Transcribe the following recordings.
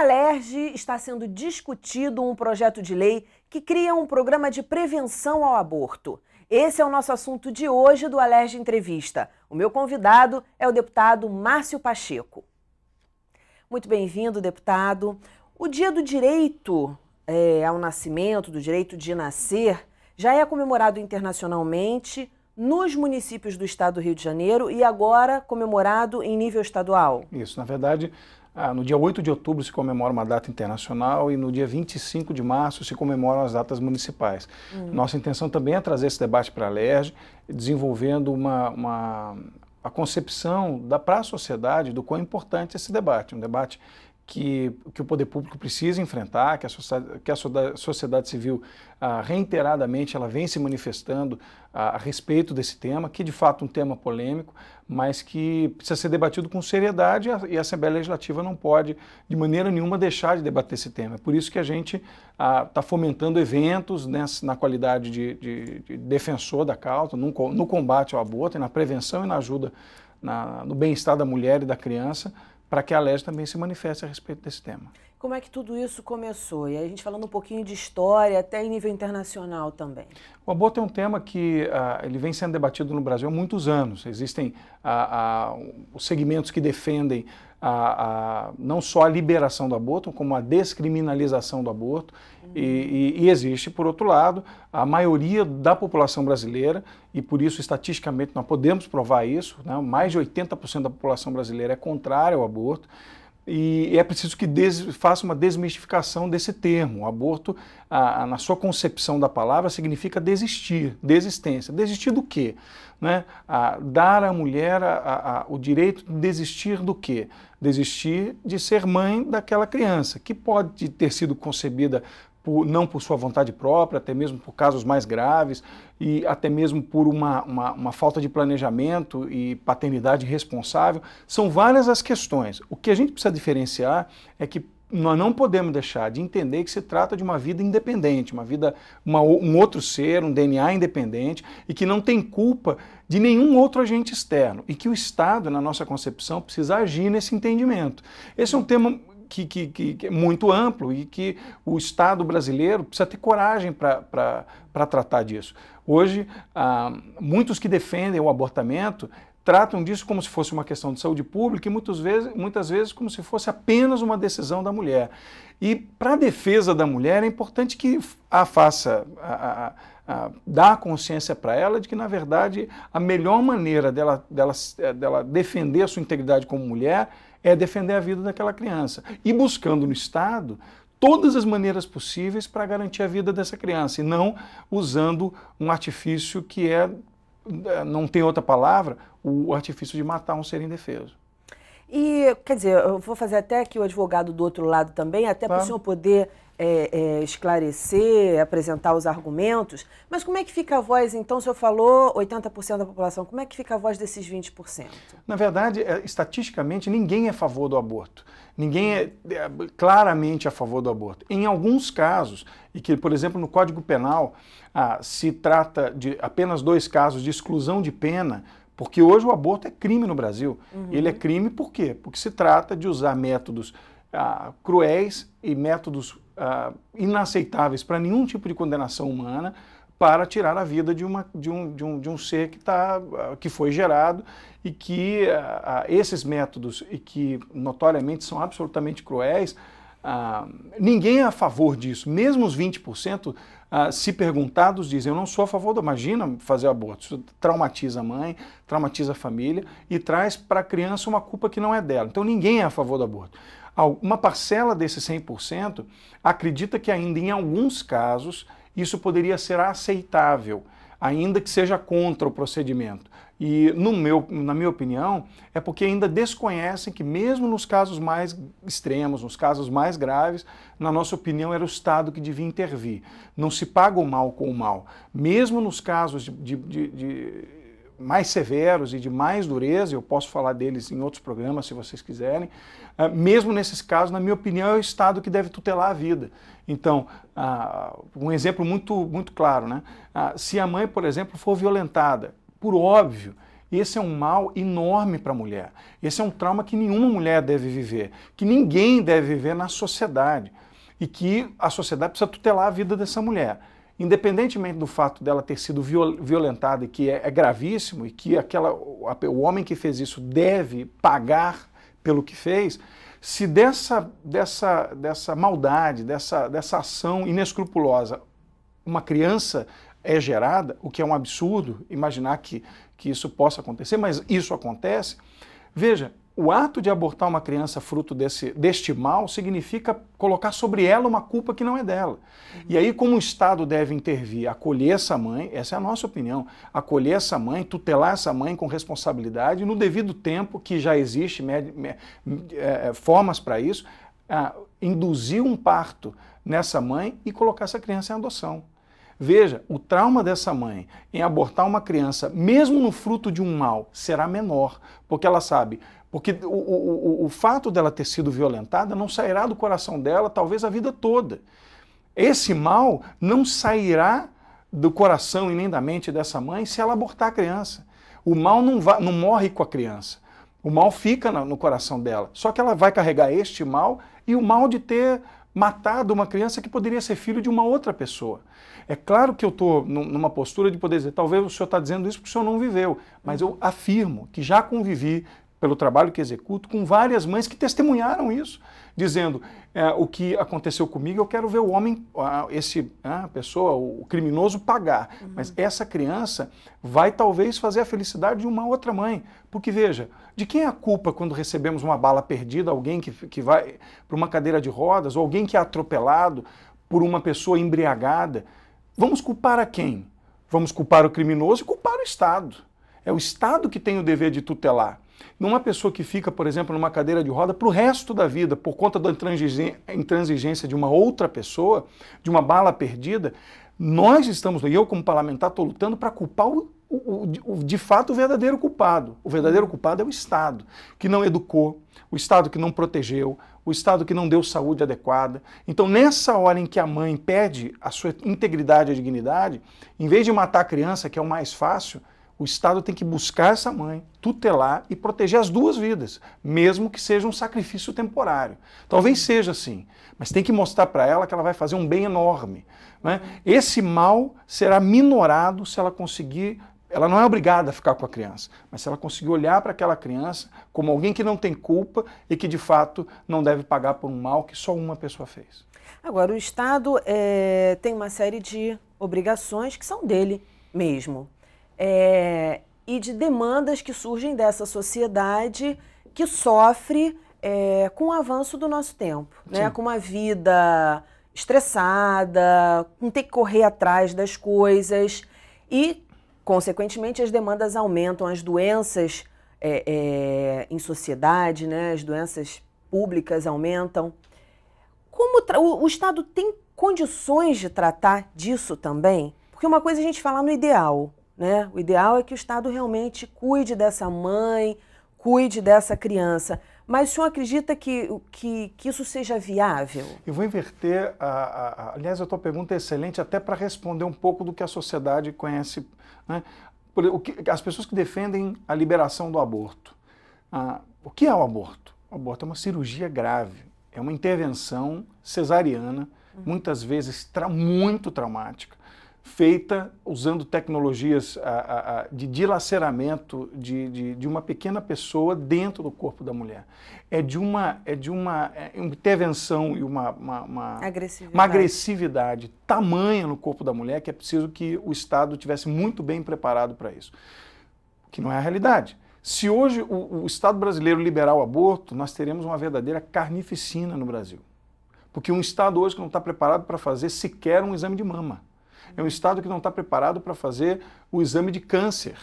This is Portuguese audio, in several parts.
Na Alerj está sendo discutido um projeto de lei que cria um programa de prevenção ao aborto. Esse é o nosso assunto de hoje do Alerj Entrevista. O meu convidado é o deputado Márcio Pacheco. Muito bem-vindo, deputado. O Dia do Direito ao Nascimento, do direito de nascer, já é comemorado internacionalmente nos municípios do estado do Rio de Janeiro e agora comemorado em nível estadual. Isso, na verdade, no dia 8 de outubro se comemora uma data internacional e no dia 25 de março se comemoram as datas municipais. Nossa intenção também é trazer esse debate para a Alerj, desenvolvendo a concepção para a sociedade do quão importante é esse debate, um debate que o poder público precisa enfrentar, que a sociedade civil reiteradamente ela vem se manifestando a respeito desse tema, que de fato é um tema polêmico, mas que precisa ser debatido com seriedade e a Assembleia Legislativa não pode de maneira nenhuma deixar de debater esse tema. É por isso que a gente está fomentando eventos na qualidade de defensor da causa, no combate ao aborto, na prevenção e na ajuda no bem-estar da mulher e da criança, para que a Alerj também se manifeste a respeito desse tema. Como é que tudo isso começou? E aí a gente falando um pouquinho de história, até em nível internacional também. O aborto é um tema que ele vem sendo debatido no Brasil há muitos anos. Existem os segmentos que defendem não só a liberação do aborto, como a descriminalização do aborto. E existe, por outro lado, a maioria da população brasileira, e por isso, estatisticamente, nós podemos provar isso, né? Mais de 80% da população brasileira é contrária ao aborto, e é preciso que faça uma desmistificação desse termo. O aborto, na sua concepção da palavra, significa desistir, desistência. Desistir do quê? Né? Dar à mulher o direito de desistir do quê? Desistir de ser mãe daquela criança, que pode ter sido concebida não por sua vontade própria, até mesmo por casos mais graves e até mesmo por uma falta de planejamento e paternidade irresponsável. São várias as questões. O que a gente precisa diferenciar é que nós não podemos deixar de entender que se trata de uma vida independente, um outro ser, um DNA independente e que não tem culpa de nenhum outro agente externo e que o Estado, na nossa concepção, precisa agir nesse entendimento. Esse é um tema que é muito amplo e que o Estado brasileiro precisa ter coragem para tratar disso. Hoje, muitos que defendem o abortamento tratam disso como se fosse uma questão de saúde pública e muitas vezes como se fosse apenas uma decisão da mulher. E para a defesa da mulher é importante que dá consciência para ela de que, na verdade, a melhor maneira dela defender a sua integridade como mulher é defender a vida daquela criança e buscando no Estado todas as maneiras possíveis para garantir a vida dessa criança e não usando um artifício que não tem outra palavra, o artifício de matar um ser indefeso. E, quer dizer, eu vou fazer até aqui o advogado do outro lado também, até para o senhor poder esclarecer, apresentar os argumentos, mas como é que fica a voz, então, o senhor falou 80% da população, como é que fica a voz desses 20%? Na verdade, estatisticamente, ninguém é a favor do aborto. Ninguém é claramente a favor do aborto. Em alguns casos, e que, por exemplo, no Código Penal se trata de apenas 2 casos de exclusão de pena, porque hoje o aborto é crime no Brasil. Ele é crime por quê? Porque se trata de usar métodos cruéis e métodos inaceitáveis para nenhum tipo de condenação humana para tirar a vida de um ser que foi gerado e que esses métodos, e que notoriamente são absolutamente cruéis, ninguém é a favor disso. Mesmo os 20%, se perguntados, dizem: eu não sou a favor imagina fazer aborto. Isso traumatiza a mãe, traumatiza a família e traz para a criança uma culpa que não é dela. Então ninguém é a favor do aborto. Uma parcela desses 100% acredita que ainda em alguns casos isso poderia ser aceitável, ainda que seja contra o procedimento. E, na minha opinião, é porque ainda desconhecem que mesmo nos casos mais extremos, nos casos mais graves, na nossa opinião, era o Estado que devia intervir. Não se paga o mal com o mal. Mesmo nos casos de mais severos e de mais dureza, eu posso falar deles em outros programas, se vocês quiserem, mesmo nesses casos, na minha opinião, é o Estado que deve tutelar a vida. Então, um exemplo muito claro, né? Se a mãe, por exemplo, for violentada, por óbvio E esse é um mal enorme para a mulher. Esse é um trauma que nenhuma mulher deve viver, que ninguém deve viver na sociedade. E que a sociedade precisa tutelar a vida dessa mulher. Independentemente do fato dela ter sido violentada, e que é gravíssimo, e que o homem que fez isso deve pagar pelo que fez, se dessa maldade, dessa ação inescrupulosa, uma criança é gerada, o que é um absurdo imaginar que isso possa acontecer, mas isso acontece, veja, o ato de abortar uma criança fruto deste mal significa colocar sobre ela uma culpa que não é dela. E aí, como o Estado deve intervir, acolher essa mãe, essa é a nossa opinião, acolher essa mãe, tutelar essa mãe com responsabilidade, no devido tempo, que já existe formas para isso, induzir um parto nessa mãe e colocar essa criança em adoção. Veja, o trauma dessa mãe em abortar uma criança, mesmo no fruto de um mal, será menor, porque ela sabe, porque o fato dela ter sido violentada não sairá do coração dela talvez a vida toda. Esse mal não sairá do coração e nem da mente dessa mãe se ela abortar a criança. O mal não morre com a criança. O mal fica no coração dela. Só que ela vai carregar este mal e o mal de ter matado uma criança que poderia ser filho de uma outra pessoa. É claro que eu estou numa postura de poder dizer, talvez o senhor está dizendo isso porque o senhor não viveu, mas eu afirmo que já convivi, pelo trabalho que executo, com várias mães que testemunharam isso, dizendo, o que aconteceu comigo, eu quero ver o homem, a pessoa, o criminoso pagar, mas essa criança vai talvez fazer a felicidade de uma outra mãe, porque veja, de quem é a culpa quando recebemos uma bala perdida, alguém que vai para uma cadeira de rodas, ou alguém que é atropelado por uma pessoa embriagada? Vamos culpar a quem? Vamos culpar o criminoso e culpar o Estado. É o Estado que tem o dever de tutelar. Numa pessoa que fica, por exemplo, numa cadeira de roda para o resto da vida, por conta da intransigência de uma outra pessoa, de uma bala perdida, nós estamos, e eu como parlamentar estou lutando para culpar de fato o verdadeiro culpado. O verdadeiro culpado é o Estado, que não educou, o Estado que não protegeu, o Estado que não deu saúde adequada. Então, nessa hora em que a mãe perde a sua integridade e a dignidade, em vez de matar a criança, que é o mais fácil, o Estado tem que buscar essa mãe, tutelar e proteger as duas vidas, mesmo que seja um sacrifício temporário. Talvez seja assim, mas tem que mostrar para ela que ela vai fazer um bem enorme, né? Esse mal será minorado se ela conseguir, ela não é obrigada a ficar com a criança, mas se ela conseguir olhar para aquela criança como alguém que não tem culpa e que de fato não deve pagar por um mal que só uma pessoa fez. Agora, o Estado tem uma série de obrigações que são dele mesmo. E de demandas que surgem dessa sociedade que sofre com o avanço do nosso tempo, né? Com uma vida estressada, com ter que correr atrás das coisas e, consequentemente, as demandas aumentam, as doenças em sociedade, né? As doenças públicas aumentam. Como o Estado tem condições de tratar disso também? Porque uma coisa é a gente falar no ideal, né? O ideal é que o Estado realmente cuide dessa mãe, cuide dessa criança. Mas o senhor acredita que isso seja viável? Eu vou inverter, aliás, a tua pergunta é excelente até para responder um pouco do que a sociedade conhece, né? As pessoas que defendem a liberação do aborto. O que é o aborto? O aborto é uma cirurgia grave, é uma intervenção cesariana, muitas vezes muito traumática, feita usando tecnologias de dilaceramento de uma pequena pessoa dentro do corpo da mulher. É de uma intervenção e uma agressividade tamanha no corpo da mulher que é preciso que o Estado tivesse muito bem preparado para isso, que não é a realidade. Se hoje o Estado brasileiro liberar o aborto, nós teremos uma verdadeira carnificina no Brasil. Porque um Estado hoje que não está preparado para fazer sequer um exame de mama. É um Estado que não está preparado para fazer o exame de câncer,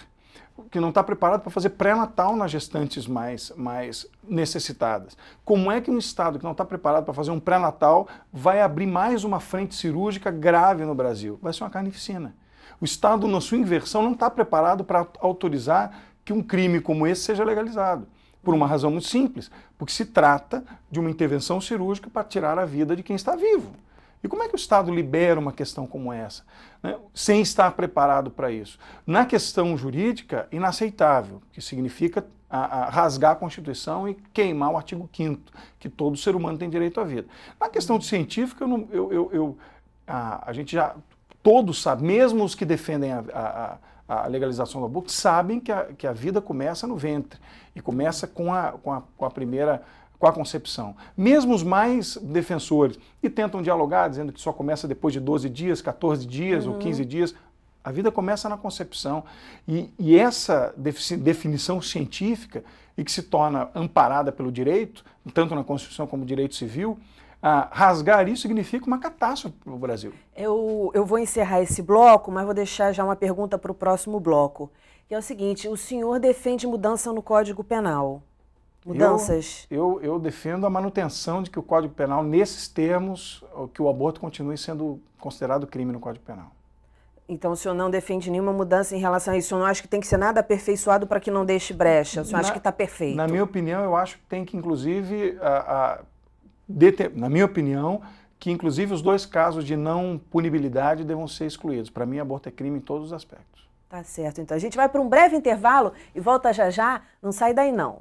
que não está preparado para fazer pré-natal nas gestantes mais necessitadas. Como é que um Estado que não está preparado para fazer um pré-natal vai abrir mais uma frente cirúrgica grave no Brasil? Vai ser uma carnificina. O Estado, na sua inversão, não está preparado para autorizar que um crime como esse seja legalizado. Por uma razão muito simples, porque se trata de uma intervenção cirúrgica para tirar a vida de quem está vivo. E como é que o Estado libera uma questão como essa, né, sem estar preparado para isso? Na questão jurídica, inaceitável, que significa rasgar a Constituição e queimar o artigo 5º, que todo ser humano tem direito à vida. Na questão científica, a gente já, todos sabem, mesmo os que defendem a legalização do aborto, sabem que a vida começa no ventre e começa com a primeira, com a concepção. Mesmo os mais defensores, e tentam dialogar, dizendo que só começa depois de 12 dias, 14 dias ou 15 dias, a vida começa na concepção. E essa definição científica, e que se torna amparada pelo direito, tanto na Constituição como no direito civil, rasgar isso significa uma catástrofe para o Brasil. Eu vou encerrar esse bloco, mas vou deixar já uma pergunta para o próximo bloco, que é o seguinte: o senhor defende mudança no Código Penal? Mudanças? Eu defendo a manutenção de que o Código Penal, nesses termos, que o aborto continue sendo considerado crime no Código Penal. Então o senhor não defende nenhuma mudança em relação a isso? O senhor não acha que tem que ser nada aperfeiçoado para que não deixe brecha? O senhor acha que está perfeito? Na minha opinião, eu acho que tem que, inclusive, na minha opinião, que inclusive os 2 casos de não punibilidade devam ser excluídos. Para mim, aborto é crime em todos os aspectos. Tá certo. Então a gente vai para um breve intervalo e volta já já. Não sai daí não.